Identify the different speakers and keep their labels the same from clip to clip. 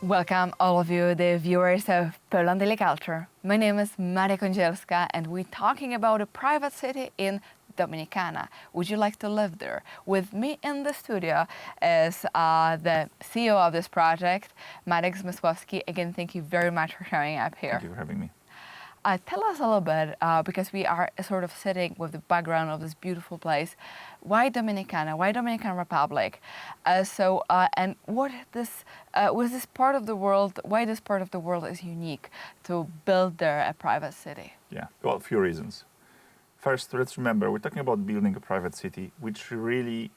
Speaker 1: Welcome all of you, the viewers of Poland Daily Culture. My name is Maria Kądzielska and we're talking about a private city in Dominicana. Would you like to live there? With me in the studio is the CEO of this project, Marek Zmysłowski. Again, thank you very much for showing up here.
Speaker 2: Thank you for having me.
Speaker 1: Tell us a little bit, because we are sort of sitting with the background of this beautiful place. Why Dominicana? Why Dominican Republic? And what this was this part of the world? Why this part of the world is unique to build there a private city?
Speaker 2: Yeah, well, a few reasons. First, let's remember we're talking about building a private city, which really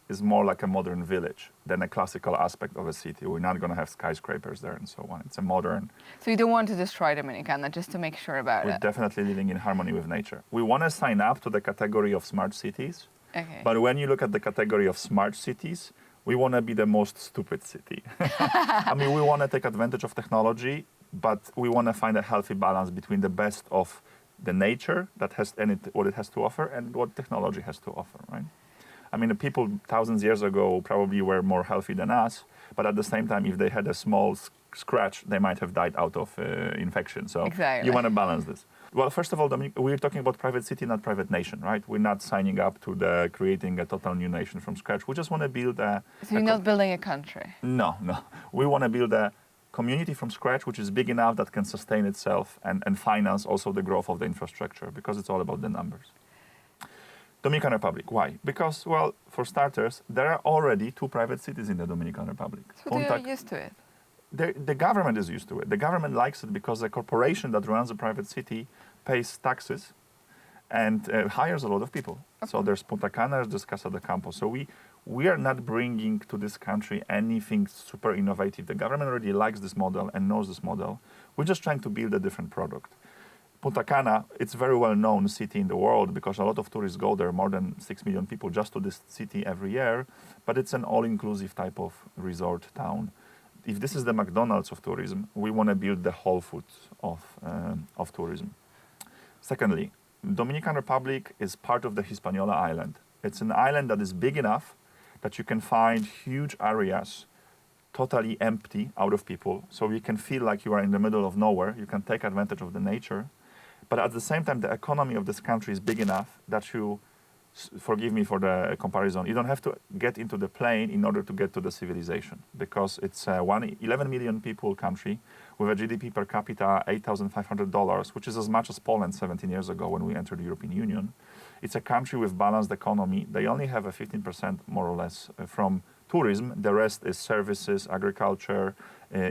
Speaker 2: is more like a modern village than a classical aspect of a city. We're not going to have skyscrapers there and so on. It's a modern...
Speaker 1: So you don't want to destroy Dominicana, just to make sure about
Speaker 2: We're
Speaker 1: it?
Speaker 2: definitely living in harmony with nature. We want to sign up to the category of smart cities,
Speaker 1: Okay.
Speaker 2: but when you look at the category of smart cities, we want to be the most stupid city. I mean, we want to take advantage of technology, but we want to find a healthy balance between the best of the nature that has what it has to offer and what technology has to offer, right? I mean, the people thousands of years ago probably were more healthy than us, but at the same time, if they had a small scratch, they might have died out of infection. So
Speaker 1: Exactly.
Speaker 2: You want to balance this. Well, first of all, we're talking about private city, not private nation, right? We're not signing up to creating a total new nation from scratch. We just want to build a...
Speaker 1: So you're not building a country?
Speaker 2: No. We want to build a community from scratch, which is big enough that can sustain itself and finance also the growth of the infrastructure, because it's all about the numbers. Dominican Republic, why? Because, well, for starters, there are already 2 private cities in the Dominican Republic.
Speaker 1: So they are used to it?
Speaker 2: The government is used to it. The government likes it because the corporation that runs a private city pays taxes and hires a lot of people. Okay. So there's Punta Cana, there's Casa de Campo. So we are not bringing to this country anything super innovative. The government already likes this model and knows this model. We're just trying to build a different product. Punta Cana, it's a very well-known city in the world because a lot of tourists go there, more than 6 million people just to this city every year, but it's an all-inclusive type of resort town. If this is the McDonald's of tourism, we want to build the Whole Foods of tourism. Secondly, Dominican Republic is part of the Hispaniola island. It's an island that is big enough that you can find huge areas totally empty out of people, so you can feel like you are in the middle of nowhere. You can take advantage of the nature. But at the same time, the economy of this country is big enough that you, forgive me for the comparison, you don't have to get into the plane in order to get to the civilization, because it's a 11 million people country with a GDP per capita $8,500, which is as much as Poland 17 years ago when we entered the European Union. It's a country with balanced economy. They only have a 15% more or less from tourism. The rest is services, agriculture,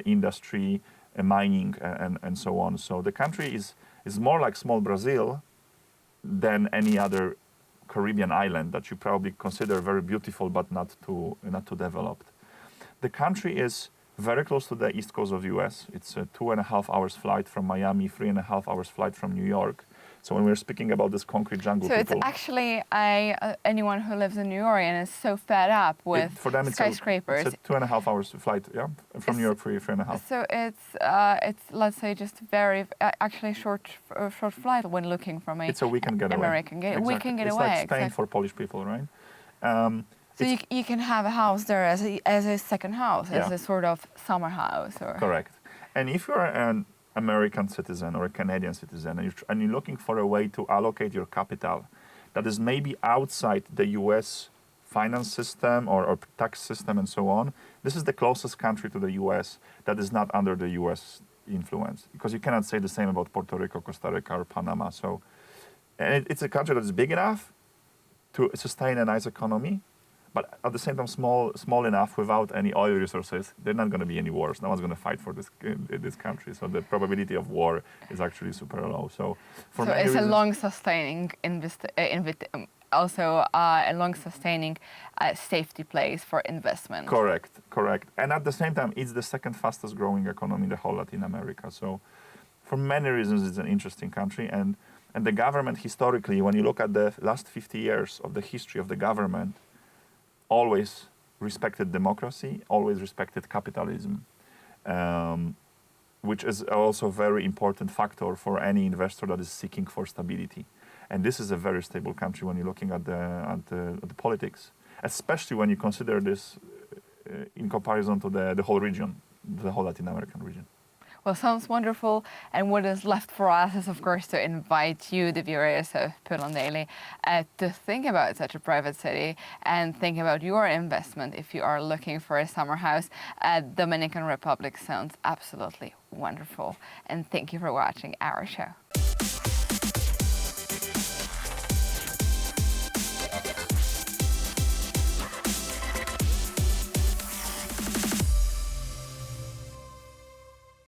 Speaker 2: industry, mining, and so on. So the country is more like small Brazil than any other Caribbean island that you probably consider very beautiful but not too developed. The country is very close to the east coast of the US. It's a 2.5 hours flight from Miami, 3.5 hours flight from New York. So when we're speaking about this concrete jungle,
Speaker 1: so it's actually anyone who lives in New York and is so fed up with skyscrapers.
Speaker 2: It's a 2.5 hours flight, yeah, from New York, 3.5.
Speaker 1: So it's let's say just very actually short flight when looking from
Speaker 2: it's a weekend getaway.
Speaker 1: American
Speaker 2: exactly.
Speaker 1: Weekend getaway.
Speaker 2: It's like Spain
Speaker 1: exactly.
Speaker 2: for Polish people, right?
Speaker 1: So you can have a house there as a second house, as a sort of summer house, or
Speaker 2: correct. And if you're an American citizen or a Canadian citizen, and you're looking for a way to allocate your capital that is maybe outside the US finance system or tax system and so on, this is the closest country to the US that is not under the US influence, because you cannot say the same about Puerto Rico, Costa Rica, or Panama. So it's a country that is big enough to sustain a nice economy, but at the same time small enough without any oil resources. There's not going to be any wars. No one's going to fight for this country. So the probability of war is actually super low. So
Speaker 1: it's a long-sustaining a long-sustaining safety place for investment.
Speaker 2: Correct. And at the same time, it's the second fastest growing economy in the whole Latin America. So for many reasons, it's an interesting country. And the government historically, when you look at the last 50 years of the history of the government, always respected democracy, always respected capitalism, which is also a very important factor for any investor that is seeking for stability. And this is a very stable country when you're looking at the politics, especially when you consider this in comparison to the whole region. the whole Latin American region.
Speaker 1: Well, sounds wonderful. And what is left for us is, of course, to invite you, the viewers of Pulan Daily, to think about such a private city and think about your investment if you are looking for a summer house. Dominican Republic sounds absolutely wonderful. And thank you for watching our show.